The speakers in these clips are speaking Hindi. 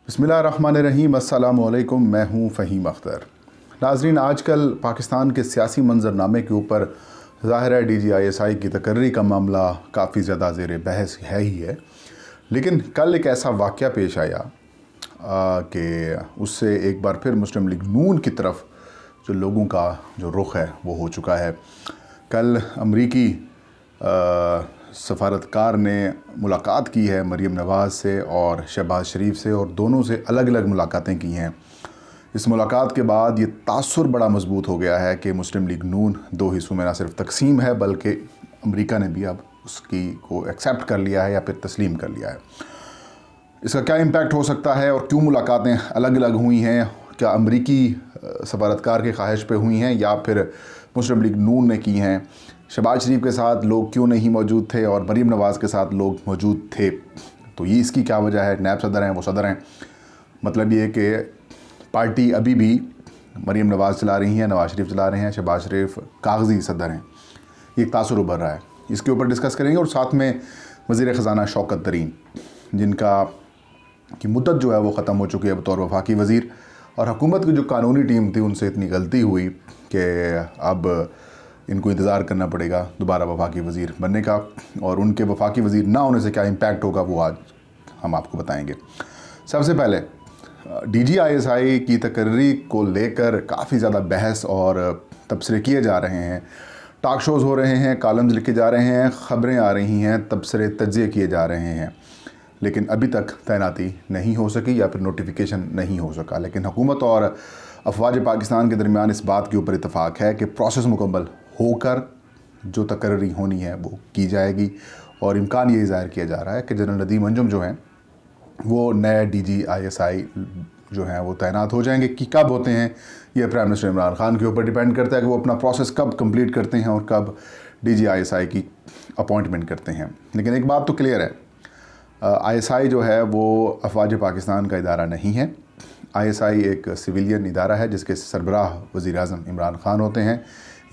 बिस्मिल्लाहिर्रहमानिर्रहीम, अस्सलामुअलैकुम। मैं हूँ फ़हीम अख्तर। नाज़रीन, आजकल पाकिस्तान के सियासी मंजरनामे के ऊपर ज़ाहिर है DGISI की तकर्री का मामला काफ़ी ज़्यादा ज़ेर बहस है ही है। लेकिन कल एक ऐसा वाक़या पेश आया कि उससे एक बार फिर मुस्लिम लीग नून की तरफ जो लोगों का जो रुख है वो हो चुका है। कल अमरीकी सफारतकार ने मुलाकात की है मरीम नवाज़ से और शहबाज शरीफ से, और दोनों से अलग अलग मुलाकातें की हैं। इस मुलाकात के बाद ये तासुर बड़ा मजबूत हो गया है कि मुस्लिम लीग नून दो हिस्सों में ना सिर्फ तकसीम है बल्कि अमेरिका ने भी अब उसकी को एक्सेप्ट कर लिया है या फिर तस्लीम कर लिया है। इसका क्या इम्पैक्ट हो सकता है और क्यों मुलाकातें अलग अलग हुई हैं? क्या अमरीकी सफारतकार की ख्वाहिश पे हुई हैं या फिर मुस्लिम लीग नून ने की हैं? शहबाज शरीफ के साथ लोग क्यों नहीं मौजूद थे और मरीम नवाज़ के साथ लोग मौजूद थे? तो ये इसकी क्या वजह है? नैब सदर हैं, वो सदर हैं। मतलब ये कि पार्टी अभी भी मरीम नवाज़ चला रही हैं, नवाज़ शरीफ चला रहे हैं, शहबाज शरीफ कागज़ी सदर हैं। ये एक तासुर उभर रहा है, इसके ऊपर डिस्कस करेंगे। और साथ में वज़ीर ख़ज़ाना शौकत तरीन, जिनका की मुद्दत जो है वो ख़त्म हो चुकी है बतौर वफाकी वज़ीर, और हुकूमत की जो कानूनी टीम थी उनसे इतनी गलती हुई कि अब इनको इंतज़ार करना पड़ेगा दोबारा वफाकी वज़ीर बनने का, और उनके वफाकी वज़ीर ना होने से क्या इम्पैक्ट होगा वो आज हम आपको बताएंगे। सबसे पहले DGISI की तकर्री को लेकर काफ़ी ज़्यादा बहस और तबसरे किए जा रहे हैं, टॉक शोज़ हो रहे हैं, कॉलम्स लिखे जा रहे हैं, ख़बरें आ रही हैं, तबसरे तज्ज़िये किए जा रहे हैं, लेकिन अभी तक तैनाती नहीं हो सकी या फिर नोटिफिकेशन नहीं हो सका। लेकिन हुकूमत और अफवाज पाकिस्तान के दरमियान इस बात के ऊपर इत्तफ़ाक़ है कि प्रोसेस मुकम्मल होकर जो तकर्री होनी है वो की जाएगी, और इम्कान यही ज़ाहिर किया जा रहा है कि जनरल नदीम अंजुम जो हैं वो नए DGISI जो हैं वो तैनात हो जाएंगे। कि कब होते हैं ये प्राइम मिनिस्टर इमरान खान के ऊपर डिपेंड करता है कि वो अपना प्रोसेस कब कंप्लीट करते हैं और कब DGISI की अपॉइंटमेंट करते हैं। लेकिन एक बात तो क्लियर है, ISI जो है वो अफवाज पाकिस्तान का इदारा नहीं है। ISI एक सिविलियन इदारा है जिसके सरबराह वज़ीर आज़म इमरान खान होते हैं,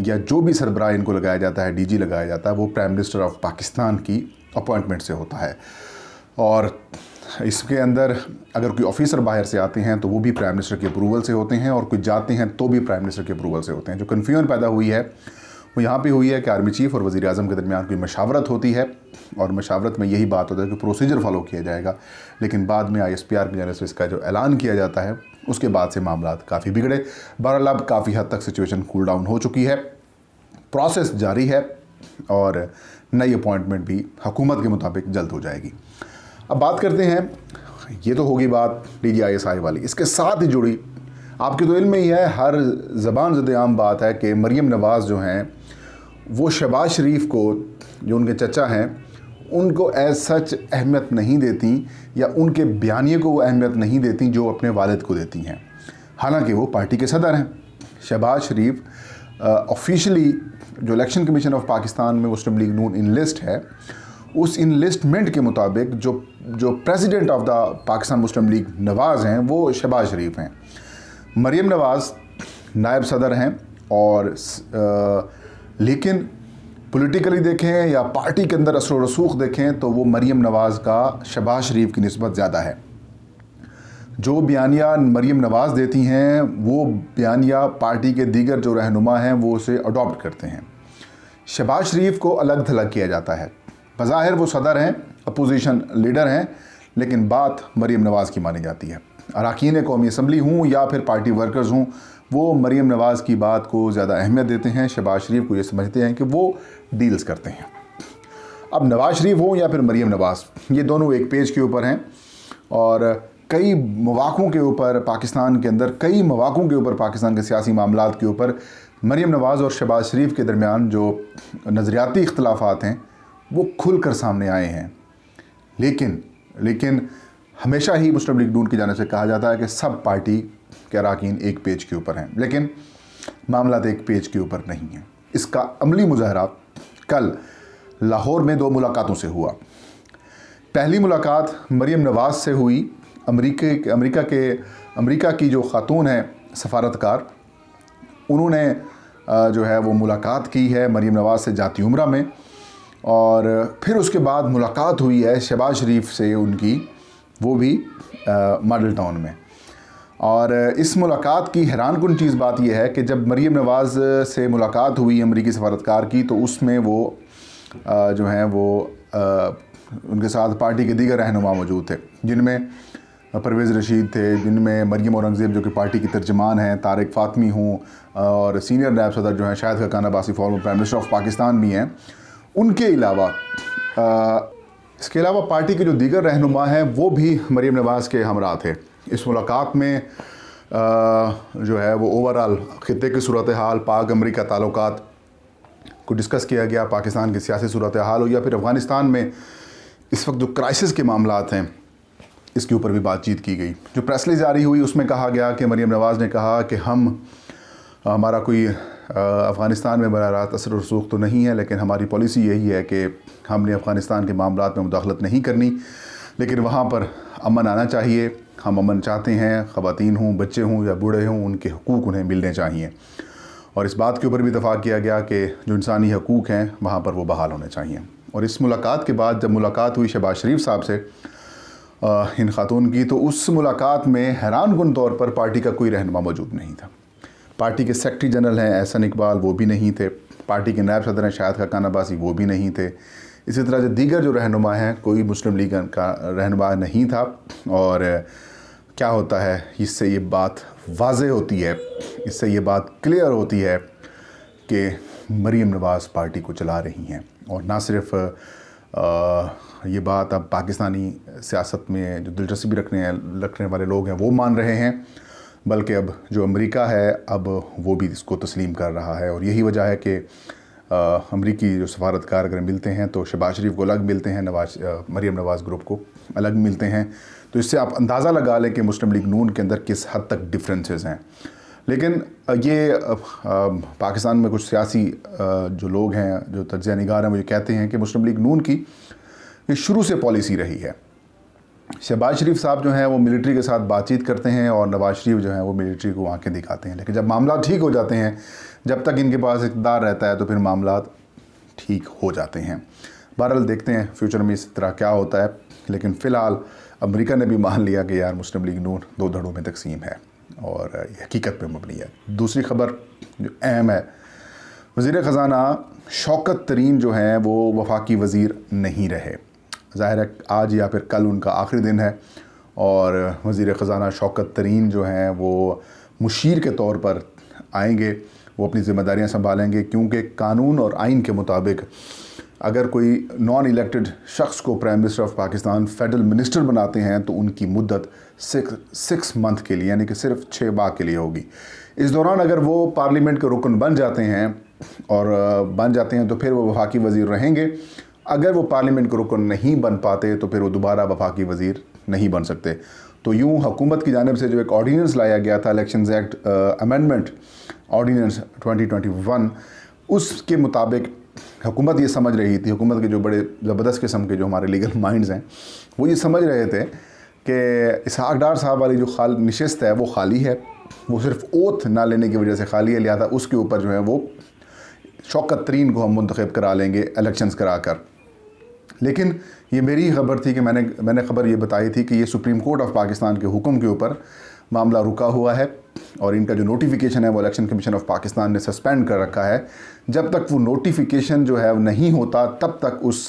या जो भी सरबराह इनको लगाया जाता है, DG लगाया जाता है, वो प्राइम मिनिस्टर ऑफ पाकिस्तान की अपॉइंटमेंट से होता है। और इसके अंदर अगर कोई ऑफिसर बाहर से आते हैं तो वो भी प्राइम मिनिस्टर के अप्रूवल से होते हैं, और कोई जाते हैं तो भी प्राइम मिनिस्टर के अप्रूवल से होते हैं। जो कन्फ्यूजन पैदा हुई है वो यहाँ पे हुई है कि आर्मी चीफ़ और वज़ीर आज़म के दरमियान कोई मशावरत होती है, और मशावरत में यही बात होता है कि प्रोसीजर फॉलो किया जाएगा, लेकिन बाद में ISPR की जानिब से इसका जो ऐलान किया जाता है उसके बाद से मामला काफ़ी बिगड़े। बहरहाल अब काफ़ी हद तक सिचुएशन कूल डाउन हो चुकी है, प्रोसेस जारी है, और नई अपॉइंटमेंट भी हुकूमत के मुताबिक जल्द हो जाएगी। अब बात करते हैं, ये तो होगी बात DGISI वाली। इसके साथ ही जुड़ी आपके तो इल्म में ही है, हर ज़बान ज़द-ए-आम बात है कि मरीम नवाज़ जो हैं वो शहबाज शरीफ को, जो उनके चचा हैं, उनको एज सच अहमियत नहीं देती, या उनके बयानिए को वो अहमियत नहीं देती जो अपने वालिद को देती हैं। हालांकि वो पार्टी के सदर हैं। शहबाज शरीफ ऑफिशियली जो इलेक्शन कमीशन ऑफ पाकिस्तान में मुस्लिम लीग नून इनलिस्ट है, उस इनलिस्टमेंट के मुताबिक जो president of the Pakistan Muslim League Nawaz हैं वो शहबाज शरीफ हैं। मरीम नवाज़ नायब सदर हैं, और लेकिन पॉलिटिकली देखें या पार्टी के अंदर असर व रसूख देखें तो वो मरीम नवाज़ का शहबाज शरीफ की निस्बत ज़्यादा है। जो बयानिया मरीम नवाज़ देती हैं वो बयानिया पार्टी के दीगर जो रहनुमा हैं वो उसे अडॉप्ट करते हैं। शहबाज शरीफ को अलग थलग किया जाता है। बज़ाहिर वो सदर हैं, अपोजिशन लीडर हैं, लेकिन बात मरीम नवाज़ की मानी जाती है। अरकान कौमी असम्बली हूँ या फिर पार्टी वर्कर्स हूँ, वो मरीम नवाज़ की बात को ज़्यादा अहमियत देते हैं। शहबाज शरीफ को ये समझते हैं कि वो डील्स करते हैं। अब नवाज़ शरीफ हो या फिर मरीम नवाज़, ये दोनों एक पेज के ऊपर हैं, और कई मौक़ों के ऊपर पाकिस्तान के अंदर, कई मौक़ों के ऊपर पाकिस्तान के सियासी मामलात के ऊपर मरीम नवाज़ और शहबाज शरीफ के दरमियान जो नज़रियाती इख्तलाफात हैं वो खुल कर सामने आए हैं। लेकिन हमेशा ही मुस्लिम लीग नून की जानिब से कहा जाता है कि सब पार्टी के अरकान एक पेज के ऊपर हैं, लेकिन मामला एक पेज के ऊपर नहीं है। इसका अमली मुज़ाहरा कल लाहौर में दो मुलाकातों से हुआ। पहली मुलाकात मरीम नवाज़ से हुई। अमेरिका की जो ख़ातून है सफारतकार, उन्होंने जो है वो मुलाकात की है मरीम नवाज़ से जाती उम्रा में, और फिर उसके बाद मुलाकात हुई है शहबाज शरीफ से उनकी, वो भी मॉडल टाउन में। और इस मुलाकात की हैरानकुन चीज़ बात यह है कि जब मरीम नवाज़ से मुलाकात हुई अमरीकी सफारतकार की, तो उसमें वो जो हैं वो उनके साथ पार्टी के दीगर रहनुमा मौजूद थे, जिनमें परवेज़ रशीद थे, जिनमें मरियम औरंगज़ेब जो कि पार्टी की तर्जमान हैं, तारिक फ़ातमी हूँ, और सीनियर नायब सदर जो हैं Shahid Khaqan Abbasi former prime minister of Pakistan भी हैं। उनके अलावा इसके अलावा पार्टी के जो दीगर रहनुमा हैं वो भी मरियम नवाज़ के हमरा थे। इस मुलाकात में जो है वो ओवरऑल ख़ित्ते की सूरत हाल, पाक अमरीका ताल्लुकात को डिस्कस किया गया, पाकिस्तान की सियासी सूरत हाल हो या फिर अफ़गानिस्तान में इस वक्त जो क्राइसिस के मामलात हैं इसके ऊपर भी बातचीत की गई। जो प्रेस रिलीज़ जारी हुई उसमें कहा गया कि मरियम नवाज़ ने कहा कि हमारा कोई अफ़गानिस्तान में बराह रास्त असर रसूख तो नहीं है, लेकिन हमारी पॉलिसी यही है कि हमने अफ़गानिस्तान के मामलात में मुदाखलत नहीं करनी, लेकिन वहाँ पर अमन आना चाहिए। हम अमन चाहते हैं, ख़वातीन हों, बच्चे हों या बूढ़े हों, उनके हकूक़ उन्हें मिलने चाहिए। और इस बात के ऊपर भी इत्तफ़ाक़ किया गया कि जो इंसानी हकूक़ हैं वहाँ पर वो बहाल होने चाहिए। और इस मुलाकात के बाद जब मुलाकात हुई शहबाज शरीफ साहब से इन खातून की, तो उस मुलाकात में हैरानकुन तौर पर पार्टी का कोई रहनुमा मौजूद नहीं था। पार्टी के सेक्रेटरी जनरल हैं एहसन इकबाल, वो भी नहीं थे। पार्टी के नायब सदर हैं शाहिद खकान अब्बासी, वो भी नहीं थे। इसी तरह जो दीगर जो रहनुमा हैं, कोई मुस्लिम लीग का रहनुमा नहीं था। और क्या होता है, इससे ये बात वाज़ेह होती है, इससे ये बात क्लियर होती है कि मरीम नवाज़ पार्टी को चला रही हैं। और ना सिर्फ ये बात अब पाकिस्तानी सियासत में जो दिलचस्पी रखने वाले लोग हैं वो मान रहे हैं, बल्कि अब जो अमेरिका है अब वो भी इसको तस्लीम कर रहा है। और यही वजह है कि अमरीकी जो सफारतकार अगर मिलते हैं तो शहबाज शरीफ को अलग मिलते हैं, मरीम नवाज़ ग्रुप को अलग मिलते हैं। तो इससे आप अंदाज़ा लगा लें कि मुस्लिम लीग नून के अंदर किस हद तक डिफरेंसेस हैं। लेकिन ये पाकिस्तान में कुछ सियासी जो लोग हैं, जो तज्ज़िया निगार हैं, वो ये कहते हैं कि मुस्लिम लीग नून की ये शुरू से पॉलिसी रही है। शहबाज शरीफ साहब जो हैं वो मिलिट्री के साथ बातचीत करते हैं और नवाज़ शरीफ जो हैं वो मिलिट्री को आंखें दिखाते हैं, लेकिन जब मामला ठीक हो जाते हैं, जब तक इनके पास इक़्तिदार रहता है, तो फिर मामला ठीक हो जाते हैं। बहरहाल देखते हैं फ्यूचर में इस तरह क्या होता है। लेकिन फ़िलहाल अमेरिका ने भी मान लिया कि यार मुस्लिम लीग नून दो धड़ों में तकसीम है और ये हकीकत पे मबनी है। दूसरी खबर जो अहम है, वज़ीर ख़ज़ाना शौकत तरीन जो हैं वो वफाकी वज़ीर नहीं रहे। ज़ाहिर है आज या फिर कल उनका आखिरी दिन है और वज़ीर ख़ज़ाना शौकत तरीन जो हैं वो मुशीर के तौर पर आएंगे, वो अपनी ज़िम्मेदारियां संभालेंगे, क्योंकि कानून और आइन के मुताबिक अगर कोई नॉन इलेक्टेड शख्स को prime minister of Pakistan federal minister बनाते हैं तो उनकी मुद्दत 6 मंथ के लिए, यानी कि सिर्फ 6 माह के लिए होगी। इस दौरान अगर वो पार्लियामेंट के रुकन बन जाते हैं तो फिर वो वफाकी वज़ीर रहेंगे। अगर वो पार्लियामेंट के रुकन नहीं बन पाते तो फिर वो दोबारा वफाकी वज़ीर नहीं बन सकते। तो यूँ हुकूमत की जानिब से जो एक ऑर्डीनेंस लाया गया था, इलेक्शंस एक्ट अमेंडमेंट ऑर्डीनेंस 2021, उसके मुताबिक हुकूमत ये समझ रही थी, हुकूमत के जो बड़े ज़बरदस्त किस्म के जो हमारे लीगल माइंड्स हैं वो ये समझ रहे थे कि इसहाक डार साहब वाली जो नशिस्त है वो खाली है, वो सिर्फ ओथ ना लेने की वजह से खाली है, लिहाजा उसके ऊपर जो है वो शौकत तरीन को हम मुंतखब करा लेंगे इलेक्शंस करा कर। लेकिन ये मेरी खबर थी कि मैंने खबर ये बताई थी कि ये सुप्रीम कोर्ट ऑफ पाकिस्तान के हुक्म के ऊपर मामला रुका हुआ है और इनका जो नोटिफिकेशन है वो इलेक्शन कमीशन ऑफ पाकिस्तान ने सस्पेंड कर रखा है। जब तक वो नोटिफिकेशन जो है नहीं होता तब तक उस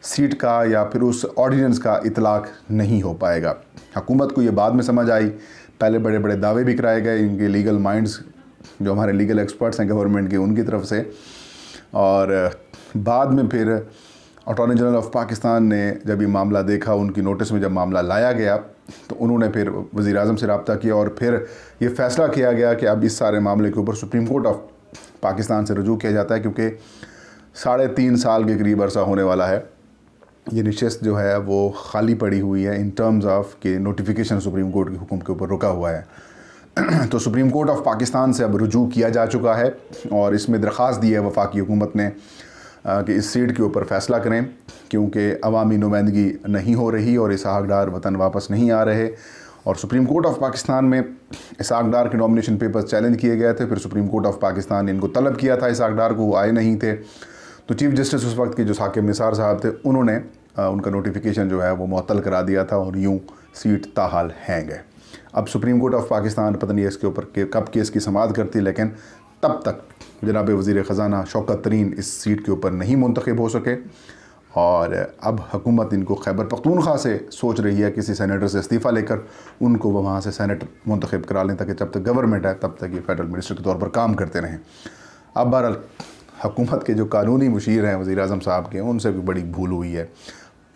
सीट का या फिर उस ऑर्डिनेंस का इतलाक़ नहीं हो पाएगा। हुकूमत को ये बाद में समझ आई, पहले बड़े बड़े दावे भी कराए गए इनके लीगल माइंड्स जो हमारे लीगल एक्सपर्ट्स हैं गवर्नमेंट के, उनकी तरफ से, और बाद में फिर अटॉर्नी जनरल ऑफ पाकिस्तान ने जब ये मामला देखा, उनकी नोटिस में जब मामला लाया गया तो उन्होंने फिर वज़ीर आज़म से रब्ता किया और फिर ये फ़ैसला किया गया कि अब इस सारे मामले के ऊपर सुप्रीम कोर्ट ऑफ पाकिस्तान से रुजू किया जाता है, क्योंकि 3.5 साल के करीब अरसा होने वाला है ये नशिस्त जो है वो खाली पड़ी हुई है इन टर्म्स ऑफ कि नोटिफिकेशन सुप्रीम कोर्ट के हुक्म के ऊपर रुका हुआ है। तो सुप्रीम कोर्ट ऑफ पाकिस्तान से अब रुजू किया जा चुका है और इसमें दरख्वास्त दी है वफाकी हुकूमत ने कि इस सीट के ऊपर फ़ैसला करें, क्योंकि अवामी नुमाइंदगी नहीं हो रही और इसहाक डार वतन वापस नहीं आ रहे। और सुप्रीम कोर्ट ऑफ पाकिस्तान में इसहाक डार के नॉमिनेशन पेपर्स चैलेंज किए गए थे, फिर सुप्रीम कोर्ट ऑफ पाकिस्तान ने इनको तलब किया था इसहाक डार को, वो आए नहीं थे। तो चीफ़ जस्टिस उस वक्त के जो साकिब निसार साहब थे, उन्होंने उनका नोटिफिकेशन जो है वो मुअत्तल करा दिया था और यूँ सीट ताहाल हैंग है। अब सुप्रीम कोर्ट ऑफ पाकिस्तान पता नहीं इसके ऊपर कब केस की समाअत करती, लेकिन तब तक जनाब वज़ीर ख़ज़ाना शौकत तरीन इस सीट के ऊपर नहीं मुंतखब हो सके और अब हुकूमत इनको खैबर पख्तूनख्वा से सोच रही है किसी सेनेटर से इस्तीफ़ा लेकर उनको वहाँ से सेनेटर मुंतखब करा लें, ताकि जब तक गवर्नमेंट है तब तक ये फेडरल मिनिस्टर के तौर पर काम करते रहें। अब बहरहाल हुकूमत के जो कानूनी मुशीर हैं वज़ीर आज़म साहब के, उनसे भी बड़ी भूल हुई है।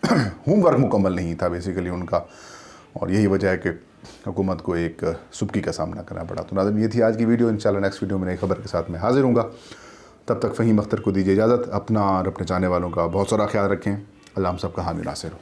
होमवर्क मुकम्मल नहीं था बेसिकली उनका, और यही वजह है कि हुकूमत को एक सुबकी का सामना करना पड़ा। तो नाज़रीन, ये थी आज की वीडियो। इंशाल्लाह नेक्स्ट वीडियो में नई खबर के साथ मैं हाजिर हूँगा। तब तक फ़हीम अख्तर को दीजिए इजाज़त। अपना और अपने चाहने वालों का बहुत सारा ख्याल रखें। अल्लाह हम सबका हामी नासिर हो।